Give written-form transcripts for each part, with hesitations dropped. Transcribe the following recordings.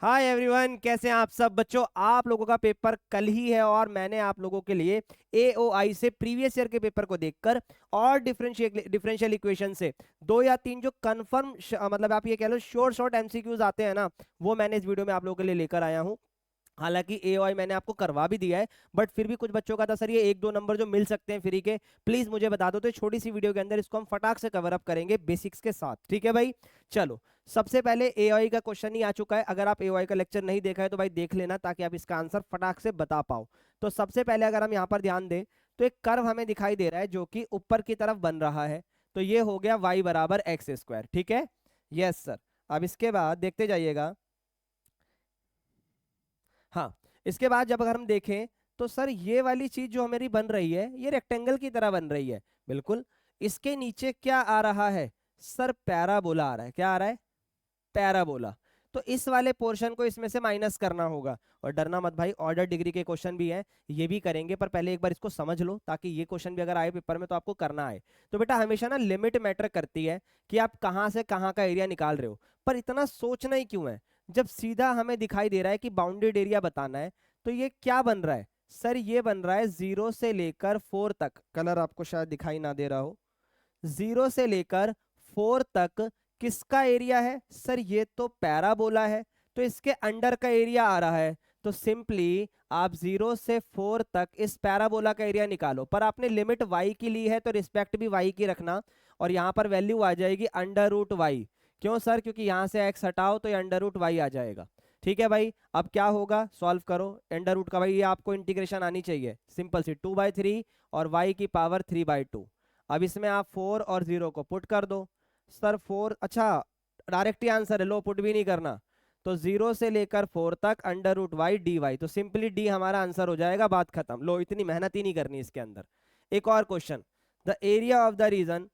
Hi everyone, कैसे हैं आप सब बच्चों। आप लोगों का पेपर कल ही है और मैंने आप लोगों के लिए एओआई से प्रीवियस ईयर के पेपर को देखकर और डिफरेंशियल इक्वेशन से दो या तीन जो कंफर्म मतलब आप ये कह लो शॉर्ट शॉर्ट एमसीक्यूज आते हैं ना, वो मैंने इस वीडियो में आप लोगों के लिए लेकर आया हूँ। हालांकि एओआई मैंने आपको करवा भी दिया है, बट फिर भी कुछ बच्चों का था सर ये एक दो नंबर जो मिल सकते हैं फ्री के, प्लीज मुझे बता दो। तो छोटी सी वीडियो के अंदर इसको हम फटाक से कवर अप करेंगे बेसिक्स के साथ, ठीक है भाई। चलो, सबसे पहले एआई का क्वेश्चन ही आ चुका है। अगर आप एआई का लेक्चर नहीं देखा है तो भाई देख लेना, ताकि आप इसका आंसर फटाक से बता पाओ। तो सबसे पहले अगर हम यहाँ पर ध्यान दें तो एक कर्व हमें दिखाई दे रहा है जो कि ऊपर की तरफ बन रहा है। तो ये हो गया y बराबर एक्स स्क्वायर, ठीक है। Yes sir. अब इसके बाद देखते जाइएगा। हाँ, इसके बाद जब अगर हम देखें तो सर ये वाली चीज जो हमारी बन रही है ये रेक्टेंगल की तरह बन रही है, बिल्कुल। इसके नीचे क्या आ रहा है सर? पैराबोला आ रहा है। क्या आ रहा है? पैराबोला। तो इस वाले पोर्शन को इसमें से माइनस करना होगा। और डरना मत भाई, ऑर्डर डिग्री के क्वेश्चन भी हैं, ये भी करेंगे, पर पहले एक बार इसको समझ लो ताकि ये क्वेश्चन भी अगर आए पेपर में तो आपको करना आए। तो बेटा हमेशा ना लिमिट मैटर करती है कि आप कहाँ से कहाँ का एरिया निकाल रहे हो, पर इतना सोचना ही क्यों है जब सीधा हमें दिखाई दे रहा है कि बाउंडेड एरिया बताना है। तो ये क्या बन रहा है सर? ये बन रहा है 0 से लेकर 4 तक। कलर आपको शायद दिखाई ना दे रहा हो। 0 से लेकर 4 तक किसका एरिया है सर? ये तो पैराबोला है, तो इसके अंडर का एरिया आ रहा है। तो सिंपली आप 0 से 4 तक इस पैराबोला का एरिया निकालो, पर आपने लिमिट y की ली है तो रिस्पेक्ट भी y की रखना। और यहाँ पर वैल्यू आ जाएगी अंडर रूट वाई। क्यों सर? क्योंकि यहाँ से x हटाओ तो ये अंडर रूट वाई आ जाएगा। ठीक है भाई, अब क्या होगा? सॉल्व करो। अंडर रूट का भाई ये आपको इंटीग्रेशन आनी चाहिए, सिंपल सी 2/3 और y की पावर 3/2। अब इसमें आप 4 और 0 को पुट कर दो। सर 4, अच्छा डायरेक्ट ही आंसर है, लो पुट भी नहीं करना। तो 0 से लेकर 4 तक under root y d y, तो सिंपली डी हमारा आंसर हो जाएगा, बात खत्म। लो, इतनी मेहनत ही नहीं करनी इसके अंदर। एक और question. The area of the region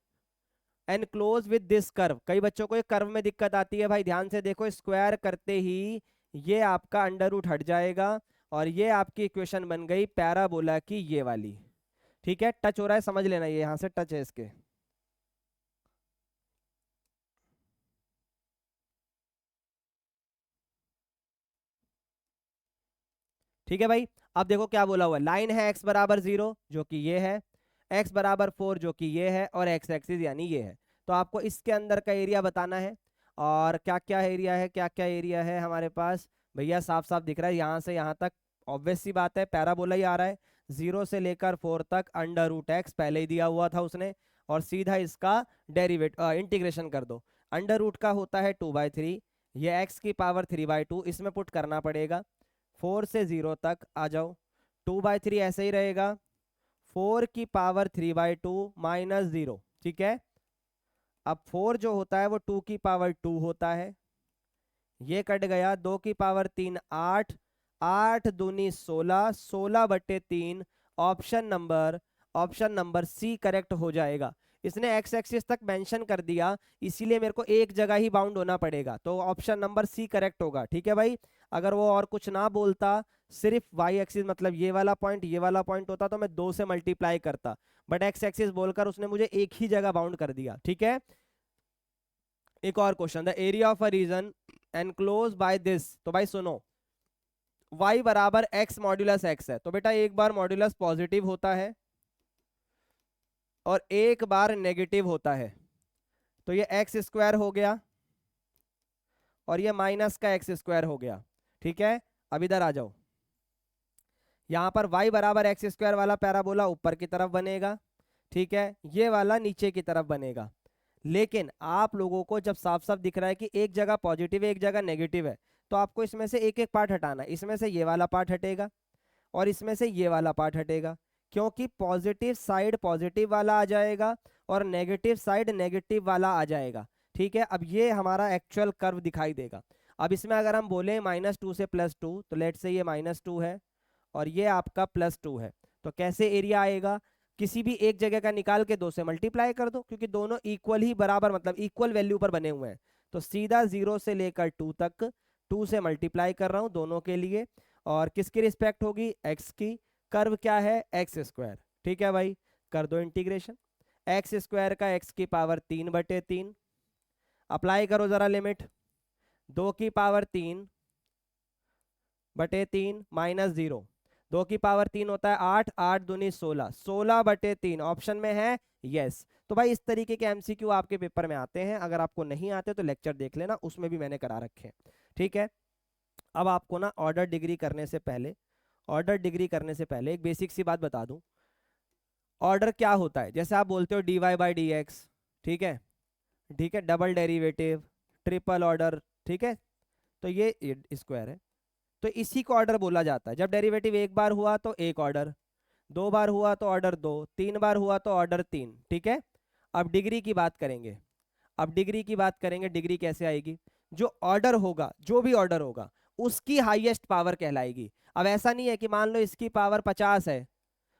enclose with this curve. कई बच्चों को ये कर्व में दिक्कत आती है भाई, ध्यान से देखो। स्क्वायर करते ही ये आपका अंडर रूट हट जाएगा और ये आपकी इक्वेशन बन गई पैराबोला की ये वाली। ठीक है, टच हो रहा है, समझ लेना, ये यहां से टच है इसके। ठीक है भाई। अब देखो क्या बोला हुआ है। लाइन है x बराबर 0 जो कि ये है, x बराबर 4 जो कि ये है, और x एक्सिस यानी ये है। तो आपको इसके अंदर का एरिया बताना है। और क्या क्या एरिया है, क्या क्या एरिया है हमारे पास? भैया साफ साफ दिख रहा है, यहाँ से यहाँ तक ऑब्वियस सी बात है, पैराबोला ही आ रहा है। 0 से लेकर 4 तक अंडर रूट एक्स पहले ही दिया हुआ था उसने, और सीधा इसका डेरिवेट इंटीग्रेशन कर दो। अंडर रूट का होता है 2/3, ये x की पावर 3/2 इसमें पुट करना पड़ेगा। 4 से 0 तक आ जाओ, 2/3 ऐसे ही रहेगा। 4 की पावर 3/2 माइनस 0, ठीक है। अब 4 जो होता है वो 2 की पावर 2 होता है, ये कट गया। 2 की पावर 3 8, 8 दूनी 16, 16/3। ऑप्शन नंबर सी करेक्ट हो जाएगा। इसने एक्स एक्सिस तक मेंशन कर दिया, इसीलिए मेरे को एक जगह ही बाउंड होना पड़ेगा, तो ऑप्शन नंबर सी करेक्ट होगा। ठीक है भाई। अगर वो और कुछ ना बोलता, सिर्फ वाई एक्सिस मतलब ये वाला पॉइंट ये वाला पॉइंट होता तो मैं 2 से मल्टीप्लाई करता, बट एक्स एक्सिस बोलकर उसने मुझे एक ही जगह बाउंड कर दिया। ठीक है। एक और question. The area of a region enclose by this. तो भाई सुनो, y बराबर x मॉड्यूलस x है, तो बेटा एक बार मॉड्यूलस पॉजिटिव होता है और एक बार नेगेटिव होता है। तो ये एक्स स्क्वायर हो गया और ये माइनस का एक्स स्क्वायर हो गया। ठीक है। अब इधर आ जाओ, यहां पर y बराबर एक्स स्क्वायर वाला पैराबोला ऊपर की तरफ बनेगा, ठीक है, ये वाला नीचे की तरफ बनेगा। लेकिन आप लोगों को जब साफ साफ दिख रहा है कि एक जगह पॉजिटिव है एक जगह नेगेटिव है, तो आपको इसमें से एक एक पार्ट हटाना है। इसमें से ये वाला पार्ट हटेगा और इसमें से ये वाला पार्ट हटेगा, क्योंकि पॉजिटिव साइड पॉजिटिव वाला आ जाएगा और नेगेटिव साइड नेगेटिव वाला आ जाएगा। ठीक है। अब ये हमारा एक्चुअल कर्व दिखाई देगा। अब इसमें अगर हम बोले -2 से +2, तो लेट से ये -2 है और ये आपका +2 है, तो कैसे एरिया आएगा? किसी भी एक जगह का निकाल के 2 से मल्टीप्लाई कर दो, क्योंकि दोनों इक्वल ही बराबर मतलब इक्वल वैल्यू पर बने हुए हैं। तो सीधा 0 से लेकर 2 तक 2 से मल्टीप्लाई कर रहा हूं दोनों के लिए, और किसकी रिस्पेक्ट होगी? एक्स की। कर्व क्या है? X square. ठीक है भाई, कर दो इंटीग्रेशन। एक्स स्क्वायर का एक्स की पावर 3/3, अप्लाई करो जरा लिमिट। 2 की पावर 3 3 माइनस 0, 2 की पावर 3 होता है 8, 8 दूनी 16, 16/3 ऑप्शन में है यस। तो भाई इस तरीके के एमसीक्यू आपके पेपर में आते हैं, अगर आपको नहीं आते तो लेक्चर देख लेना, उसमें भी मैंने करा रखे हैं। ठीक है, अब आपको ना ऑर्डर डिग्री करने से पहले, ऑर्डर डिग्री करने से पहले एक बेसिक सी बात बता दूं। ऑर्डर क्या होता है, जैसे आप बोलते हो dy/dx, ठीक है, ठीक है, डबल डेरिवेटिव, ट्रिपल ऑर्डर, ठीक है, तो ये स्क्वायर है, तो इसी को ऑर्डर बोला जाता है। जब डेरिवेटिव एक बार हुआ तो एक ऑर्डर, 2 बार हुआ तो ऑर्डर 2, 3 बार हुआ तो ऑर्डर 3। ठीक है, अब डिग्री की बात करेंगे, अब डिग्री की बात करेंगे, डिग्री कैसे आएगी, जो ऑर्डर होगा, जो भी ऑर्डर होगा उसकी हाईएस्ट पावर कहलाएगी। अब ऐसा नहीं है कि मान लो इसकी पावर 50 है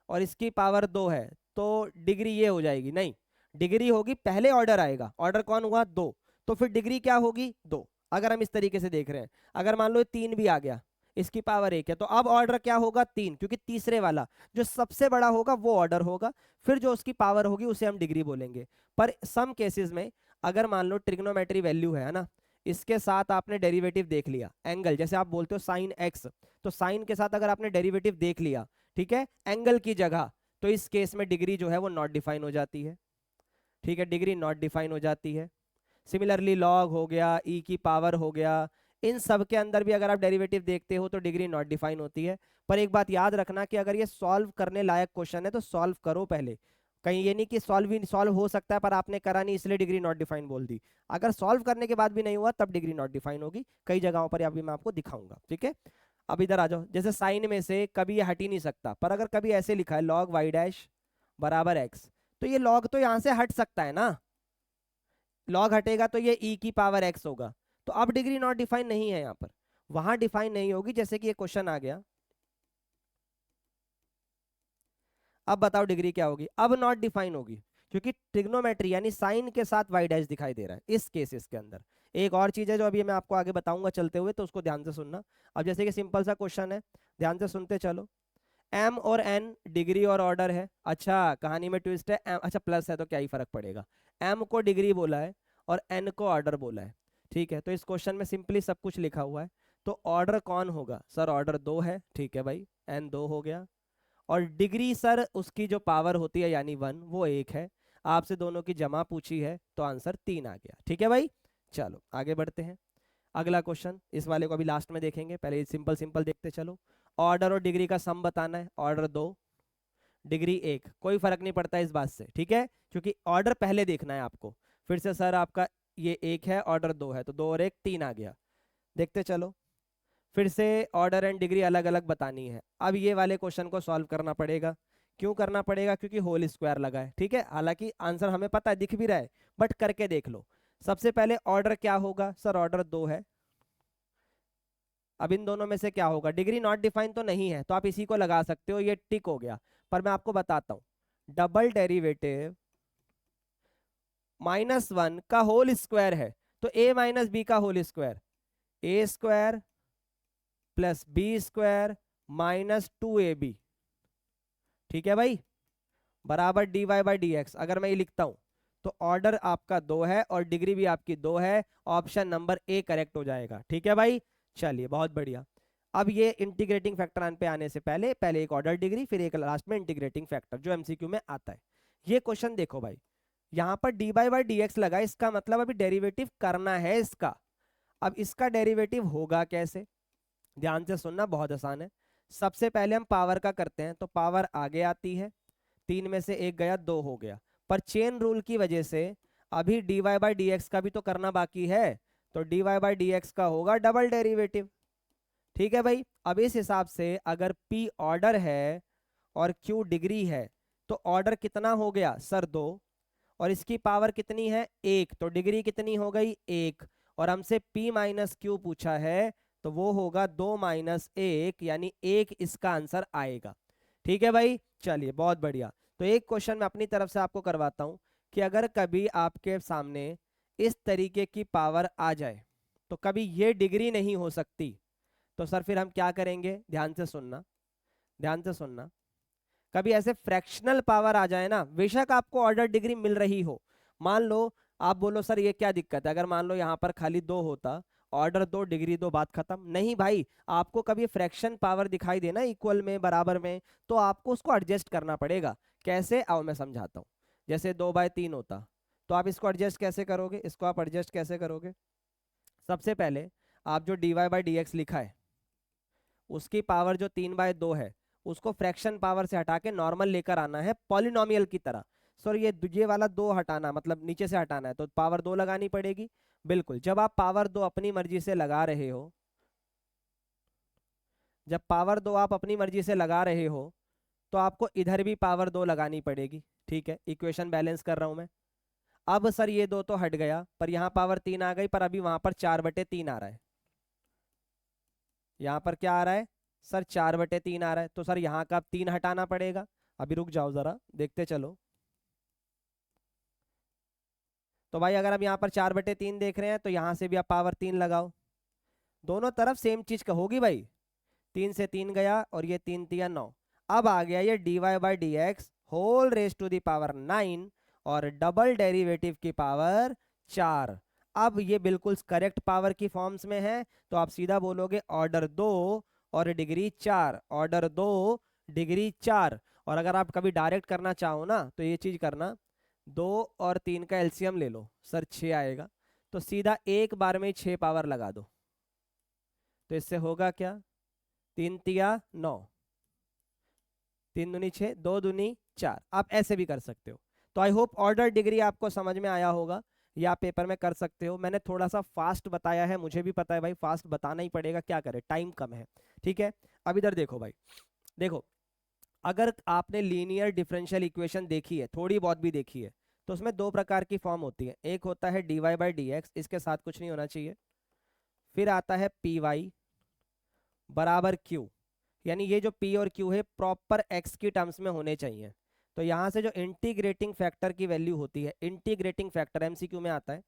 और इसकी पावर 2 है तो डिग्री ये हो जाएगी, नहीं, डिग्री होगी पहले ऑर्डर आएगा, ऑर्डर कौन हुआ 2, तो फिर डिग्री क्या होगी 2। अगर हम इस तरीके से देख रहे हैं, अगर मान लो 3 भी आ गया, इसकी पावर 1 है, तो अब ऑर्डर क्या होगा 3, क्योंकि तीसरे वाला जो सबसे बड़ा होगा वो ऑर्डर होगा, फिर जो उसकी पावर होगी उसे हम डिग्री बोलेंगे। पर सम केसेस में अगर मान लो ट्रिग्नोमेट्री वैल्यू है ना, इसके साथ आपने डेरिवेटिव देख लिया, एंगल जैसे आप बोलते हो साइन एक्स, तो साइन के साथ अगर आपने डेरिवेटिव देख लिया, ठीक है, एंगल की जगह, तो इस केस में डिग्री जो है वो नॉट डिफाइन हो जाती है। ठीक है, डिग्री नॉट डिफाइन हो जाती है। सिमिलरली लॉग हो गया, ई की पावर हो गया, इन सब के अंदर भी अगर आप डेरिवेटिव देखते हो तो डिग्री नॉट डिफाइन होती है। पर एक बात याद रखना कि अगर ये सॉल्व करने लायक क्वेश्चन है तो सॉल्व करो पहले, कहीं ये नहीं कि सॉल्व हो सकता है पर आपने करा नहीं इसलिए डिग्री नॉट डिफाइन बोल दी। अगर सॉल्व करने के बाद भी नहीं हुआ तब डिग्री नॉट डिफाइन होगी, कई जगहों पर अभी मैं आपको दिखाऊंगा। ठीक है, अब इधर आ जाओ, जैसे साइन में से कभी ये हट ही नहीं सकता, पर अगर कभी ऐसे लिखा है log y डैश बराबर x, तो ये log तो यहां से हट सकता है ना, log हटेगा तो ये e की पावर x होगा, तो अब डिग्री नॉट डिफाइन नहीं है यहाँ पर, वहां डिफाइन नहीं होगी। जैसे कि ये क्वेश्चन आ गया, अब बताओ डिग्री क्या होगी, अब नॉट डिफाइन होगी, क्योंकि ट्रिग्नोमेट्री यानी साइन के साथ y डैश दिखाई दे रहा है इस केसेस के अंदर। एक और चीज है जो अभी मैं आपको आगे बताऊंगा चलते हुए, तो उसको ध्यान से सुनना। अब जैसे कि सिंपल सा क्वेश्चन है, ध्यान से सुनते चलो, m और n डिग्री और ऑर्डर है। अच्छा, कहानी में ट्विस्ट है, अच्छा प्लस है तो क्या ही फर्क पड़ेगा, m को डिग्री बोला है और n को ऑर्डर बोला है। ठीक है, तो इस क्वेश्चन में सिंपली सब कुछ लिखा हुआ है, तो ऑर्डर कौन होगा सर, ऑर्डर 2 है, ठीक है भाई, n 2 हो गया, और डिग्री सर उसकी जो पावर होती है यानी 1 वो 1 है, आपसे दोनों की जमा पूछी है तो आंसर 3 आ गया। ठीक है भाई, चलो आगे बढ़ते हैं। अगला क्वेश्चन, इस वाले को अभी लास्ट में देखेंगे, पहले सिंपल सिंपल देखते चलो। ऑर्डर और डिग्री का सम बताना है, ऑर्डर 2 डिग्री 1, कोई फर्क नहीं पड़ता इस बात से, ठीक है, क्योंकि ऑर्डर पहले देखना है आपको। फिर से सर आपका ये 1 है, ऑर्डर 2 है, तो 2 और 1 3 आ गया, देखते चलो। फिर से ऑर्डर एंड डिग्री अलग अलग बतानी है। अब ये वाले क्वेश्चन को सॉल्व करना पड़ेगा, क्यों करना पड़ेगा, क्योंकि होल स्क्वायर लगा है। ठीक है, हालांकि आंसर हमें पता है, दिख भी रहा है, बट करके देख लो। सबसे पहले ऑर्डर क्या होगा सर, ऑर्डर 2 है, अब इन दोनों में से क्या होगा, डिग्री नॉट डिफाइन तो नहीं है तो आप इसी को लगा सकते हो, ये टिक हो गया। पर मैं आपको बताता हूं, डबल डेरिवेटिव -1 का होल स्क्वायर है, तो a माइनस बी का whole square, A square plus B square -2ab, ठीक है भाई, बराबर dy/dx। अगर मैं ये लिखता हूं तो ऑर्डर आपका 2 है और डिग्री भी आपकी 2 है, ऑप्शन नंबर ए करेक्ट हो जाएगा। ठीक है भाई, चलिए बहुत बढ़िया। अब ये इंटीग्रेटिंग फैक्टर पे आने से पहले पहले एक ऑर्डर डिग्री फिर एक लास्ट में इंटीग्रेटिंग फैक्टर जो एमसीक्यू में आता है। ये क्वेश्चन देखो भाई, यहाँ पर dy/dx लगा, इसका मतलब अभी डेरिवेटिव करना है इसका। अब इसका डेरिवेटिव होगा कैसे, ध्यान से सुनना, बहुत आसान है। सबसे पहले हम पावर का करते हैं, तो पावर आगे आती है, 3 में से 1 गया 2 हो गया, पर चेन रूल की वजह से अभी dy/dx का भी तो करना बाकी है, तो dy/dx का होगा डबल डेरिवेटिव। ठीक है भाई, अब इस हिसाब से अगर p ऑर्डर है और q डिग्री है तो ऑर्डर कितना हो गया सर 2, और इसकी पावर कितनी है 1, तो डिग्री कितनी हो गई 1, और हमसे p माइनस क्यू पूछा है तो वो होगा 2 माइनस 1, यानी 1 इसका आंसर आएगा। ठीक है भाई, चलिए बहुत बढ़िया। तो एक क्वेश्चन मैं अपनी तरफ से आपको करवाता हूं कि अगर कभी आपके सामने इस तरीके की पावर आ जाए तो कभी ये डिग्री नहीं हो सकती, तो सर फिर हम क्या करेंगे, ध्यान से सुनना, ध्यान से सुनना। कभी ऐसे फ्रैक्शनल पावर आ जाए ना, बेशक आपको ऑर्डर डिग्री मिल रही हो, मान लो आप बोलो सर ये क्या दिक्कत है, अगर मान लो यहाँ पर खाली 2 होता ऑर्डर 2 डिग्री 2, बात खत्म। नहीं भाई, आपको कभी फ्रैक्शन पावर दिखाई देना इक्वल में, बराबर में, तो आपको उसको एडजस्ट करना पड़ेगा। कैसे, आओ मैं समझाता हूँ। जैसे 2/3 होता, तो आप इसको एडजस्ट कैसे करोगे, इसको आप एडजस्ट कैसे करोगे? सबसे पहले आप जो dy/dx लिखा है उसकी पावर जो 3/2 है, उसको फ्रैक्शन पावर से हटा के नॉर्मल लेकर आना है पॉलिनोमियल की तरह। सॉरी, ये वाला 2 हटाना, मतलब नीचे से हटाना है, तो पावर 2 लगानी पड़ेगी। बिल्कुल, जब आप पावर 2 अपनी मर्जी से लगा रहे हो, जब पावर 2 आप अपनी मर्जी से लगा रहे हो, तो आपको इधर भी पावर 2 लगानी पड़ेगी। ठीक है, इक्वेशन बैलेंस कर रहा हूं मैं। अब सर ये 2 तो हट गया, पर यहाँ पावर 3 आ गई, पर अभी वहां पर 4/3 आ रहा है। यहाँ पर क्या आ रहा है सर? 4/3 आ रहा है, तो सर यहाँ का 3 हटाना पड़ेगा। अभी रुक जाओ जरा, देखते चलो। तो भाई अगर आप यहाँ पर 4/3 देख रहे हैं, तो यहाँ से भी आप पावर 3 लगाओ। दोनों तरफ सेम चीज का होगी भाई। 3 से 3 गया, और ये 3 तिया 9। अब आ गया ये dy/dx whole raise to the power 9, और डबल डेरिवेटिव की पावर 4। अब ये बिल्कुल करेक्ट पावर की फॉर्म्स में है, तो आप सीधा बोलोगे ऑर्डर 2 और डिग्री 4, ऑर्डर 2 डिग्री 4। और अगर आप कभी डायरेक्ट करना चाहो ना, तो ये चीज करना, 2 और 3 का एलसीएम ले लो सर, 6 आएगा। तो सीधा एक बार में 6 पावर लगा दो, तो इससे होगा क्या? 3 तिया 9, 3 दूनी 6, 2 दूनी 4। आप ऐसे भी कर सकते हो। तो आई होप ऑर्डर डिग्री आपको समझ में आया होगा, या पेपर में कर सकते हो। मैंने थोड़ा सा फास्ट बताया है, मुझे भी पता है भाई, फास्ट बताना ही पड़ेगा, क्या करें, टाइम कम है। ठीक है, अब इधर देखो भाई, देखो, अगर आपने लीनियर डिफरेंशियल इक्वेशन देखी है, थोड़ी बहुत भी देखी है, तो उसमें 2 प्रकार की फॉर्म होती है। एक होता है dy/dx, इसके साथ कुछ नहीं होना चाहिए। फिर आता है py बराबर q, यानी ये जो p और q है प्रॉपर x की टर्म्स में होने चाहिए। तो यहाँ से जो इंटीग्रेटिंग फैक्टर की वैल्यू होती है, इंटीग्रेटिंग फैक्टर एमसीक्यू में आता है,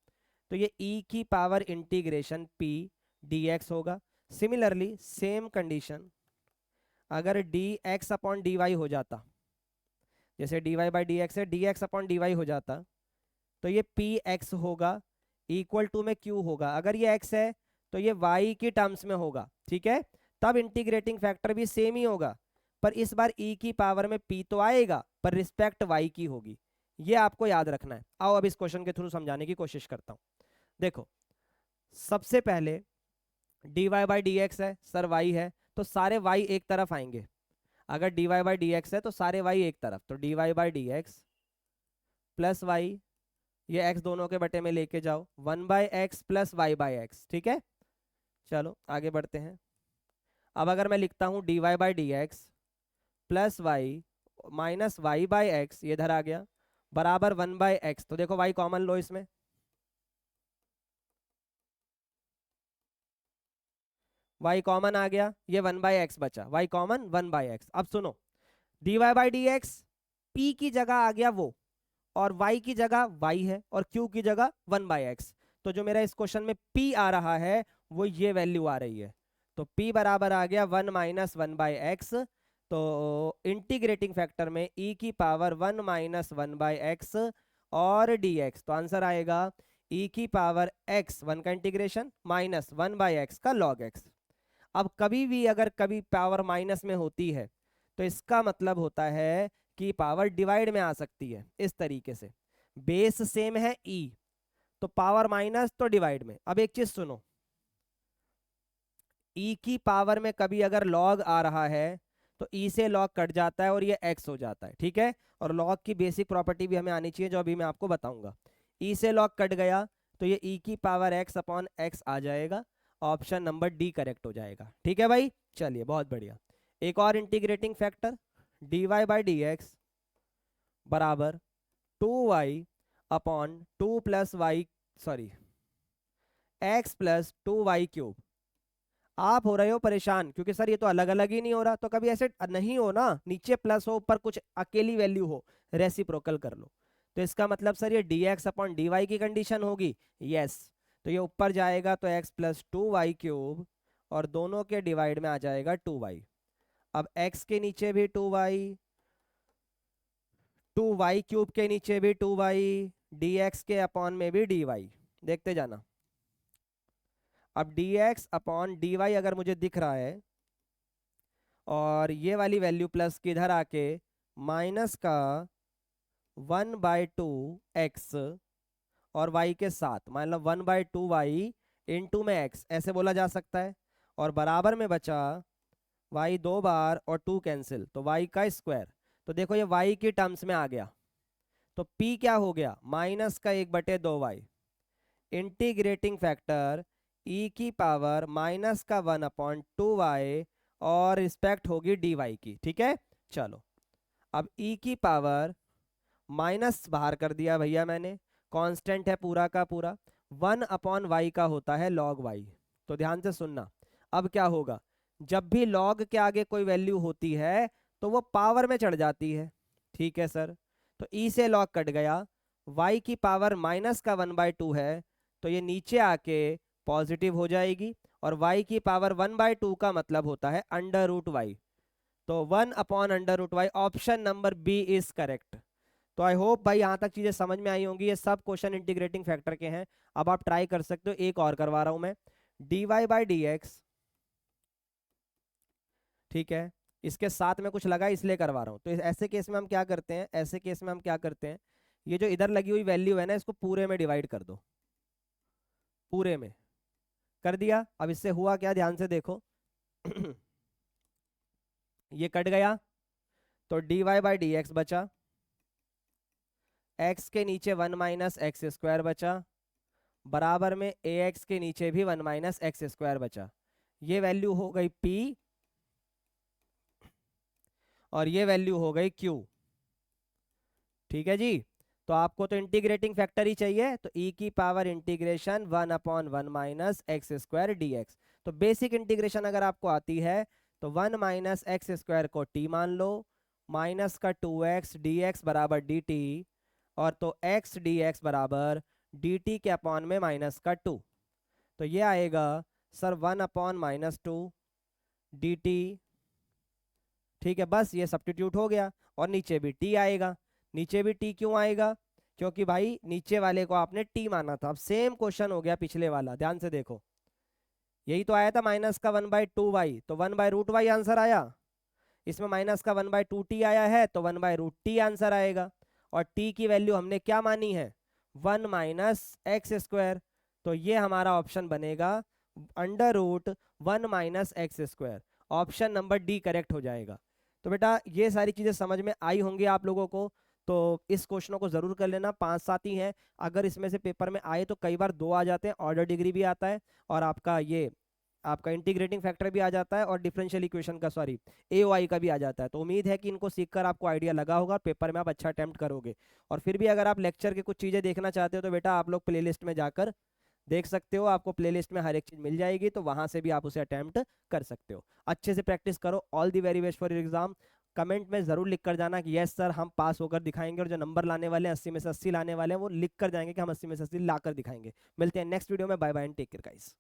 तो ये e की पावर इंटीग्रेशन p dx होगा। सिमिलरली सेम कंडीशन अगर dx/dy हो जाता, जैसे dy/dx है, dx/dy हो जाता, तो ये px होगा, इक्वल टू में q होगा। अगर ये x है तो ये y की टर्म्स में होगा। ठीक है, तब इंटीग्रेटिंग फैक्टर भी सेम ही होगा, पर इस बार e की पावर में p तो आएगा, पर रिस्पेक्ट y की होगी। ये आपको याद रखना है। आओ अब इस क्वेश्चन के थ्रू समझाने की कोशिश करता हूं। देखो, सबसे पहले dy/dx है सर, y है, तो सारे y एक तरफ आएंगे। अगर dy/dx है तो सारे y एक तरफ, तो dy/dx प्लस y, ये x दोनों के बटे में लेके जाओ, 1/x प्लस y/x। ठीक है, चलो आगे बढ़ते हैं। अब अगर मैं लिखता हूँ dy/dx plus y minus y/x, ये इधर आ गया, बराबर 1/x। तो देखो y कॉमन लो इसमें, y कॉमन आ गया, ये 1/x बचा, y कॉमन 1/x। अब सुनो, dy/dx p की जगह आ गया वो, और y की जगह y है, और q की जगह 1/x। तो जो मेरा इस क्वेश्चन में p आ रहा है वो ये वैल्यू आ रही है। तो p बराबर आ गया 1 माइनस 1/x। तो इंटीग्रेटिंग फैक्टर में e की पावर 1 माइनस 1/x और dx, तो आंसर आएगा e की पावर x, 1 का इंटीग्रेशन, माइनस 1/x का log x। अब कभी भी अगर कभी पावर माइनस में होती है, तो इसका मतलब होता है कि पावर डिवाइड में आ सकती है। इस तरीके से बेस सेम है e, तो पावर माइनस तो डिवाइड में। अब एक चीज सुनो, e की पावर में कभी अगर log आ रहा है, तो e से log कट जाता है और ये x हो जाता है। ठीक है, और log की बेसिक प्रॉपर्टी भी हमें आनी चाहिए, जो अभी मैं आपको बताऊंगा। e से log कट गया, तो ये e की पावर x/x आ जाएगा। ऑप्शन नंबर डी करेक्ट हो जाएगा। ठीक है भाई, चलिए बहुत बढ़िया। एक और इंटीग्रेटिंग फैक्टर, dy/dx बराबर 2y/2 plus y, sorry x plus 2y/3। आप हो रहे हो परेशान, क्योंकि सर ये तो अलग अलग ही नहीं हो रहा। तो कभी ऐसे नहीं हो ना, नीचे प्लस हो, ऊपर कुछ अकेली वैल्यू हो, रेसिप्रोकल कर लो। तो इसका मतलब सर ये dx/dy की कंडीशन होगी। यस, तो ये ऊपर जाएगा तो x प्लस 2y/3, और दोनों के डिवाइड में आ जाएगा 2y। अब x के नीचे भी 2y, 2y³ के नीचे भी 2y, dx के अपॉन में भी dy। देखते जाना। अब dx अपॉन dy अगर मुझे दिख रहा है और ये वाली वैल्यू प्लस की इधर आके माइनस का 1/2 x और y के साथ मतलब 1/2 y इंटू में x ऐसे बोला जा सकता है। और बराबर में बचा y 2 बार और 2 कैंसिल तो y का स्क्वायर। तो देखो ये y की टर्म्स में आ गया तो p क्या हो गया माइनस का 1/2y इंटीग्रेटिंग फैक्टर e की पावर माइनस का 1/2y और रिस्पेक्ट होगी dy की। ठीक है चलो अब e की पावर माइनस बाहर कर दिया भैया मैंने, कांस्टेंट है पूरा का पूरा, 1/y का होता है log y। तो ध्यान से सुनना, अब क्या होगा जब भी log के आगे कोई वैल्यू होती है तो वो पावर में चढ़ जाती है। ठीक है सर, तो e से log कट गया, y की पावर माइनस का 1/2 है तो ये नीचे आके पॉजिटिव हो जाएगी और y की पावर 1/2 का मतलब होता है √y। तो 1/√y option number B is correct. तो आई होप भाई यहाँ तक चीजें समझ में आई होंगी। ये सब क्वेश्चन इंटीग्रेटिंग फैक्टर के हैं। अब आप ट्राई कर सकते हो, एक और करवा रहा हूं मैं, dy/dx। ठीक है, इसके साथ में कुछ लगा इसलिए करवा रहा हूँ। तो ऐसे केस में हम क्या करते हैं, ऐसे केस में हम क्या करते हैं, ये जो इधर लगी हुई वैल्यू है ना इसको पूरे में डिवाइड कर दो, पूरे में कर दिया। अब इससे हुआ क्या ध्यान से देखो ये कट गया तो dy/dx बचा, x के नीचे 1 - x² बचा, बराबर में ax के नीचे भी 1 - x² बचा। ये वैल्यू हो गई p और ये वैल्यू हो गई q। ठीक है जी, तो आपको तो इंटीग्रेटिंग फैक्टर ही चाहिए तो e की पावर इंटीग्रेशन 1/1 - x² dx। तो बेसिक इंटीग्रेशन अगर आपको आती है तो 1 - x² को t मान लो, माइनस का 2x dx बराबर dt, और तो x dx बराबर dt के अपॉन में माइनस का 2। तो ये आएगा सर 1/-2 dt। ठीक है, बस ये सब्स्टिट्यूट हो गया और नीचे भी t आएगा। नीचे भी t क्यों आएगा, क्योंकि भाई नीचे वाले को आपने t माना था। अब सेम क्वेश्चन हो गया पिछले वाला, ध्यान से देखो, यही तो आया था माइनस का 1/2y, तो 1/√y आंसर आया। इसमें माइनस का 1/2t आया है तो 1/√t आंसर आएगा। और t की वैल्यू हमने क्या मानी है 1 - x²। तो ये हमारा ऑप्शन बनेगा √1 - x²। Option number D correct हो जाएगा। तो बेटा ये सारी चीजें समझ में आई होंगी आप लोगों को। तो इस क्वेश्चनों को जरूर कर लेना, 5-7 ही हैं। अगर इसमें से पेपर में आए तो कई बार 2 आ जाते हैं, ऑर्डर डिग्री भी आता है और आपका इंटीग्रेटिंग फैक्टर भी आ जाता है और डिफरेंशियल इक्वेशन का सॉरी AOI का भी आ जाता है। तो उम्मीद है कि इनको सीखकर आपको आइडिया लगा होगा और पेपर में आप अच्छा अटेम्प्ट करोगे। और फिर भी अगर आप लेक्चर के कुछ चीज़ें देखना चाहते हो तो बेटा आप लोग प्लेलिस्ट में जाकर देख सकते हो, आपको प्लेलिस्ट में हर एक चीज़ मिल जाएगी, तो वहां से भी आप उसे अटेम्प्ट कर सकते हो। अच्छे से प्रैक्टिस करो। All the very best for your exam. Comment में जरूर लिख कर जाना कि यस सर हम पास होकर दिखाएंगे, और जो नंबर लाने वाले हैं 80 में से 80 लाने वाले हैं वो लिख कर जाएंगे कि हम 80 में से 80 ला कर दिखाएंगे। मिलते हैं नेक्स्ट वीडियो में, bye bye and take care guys.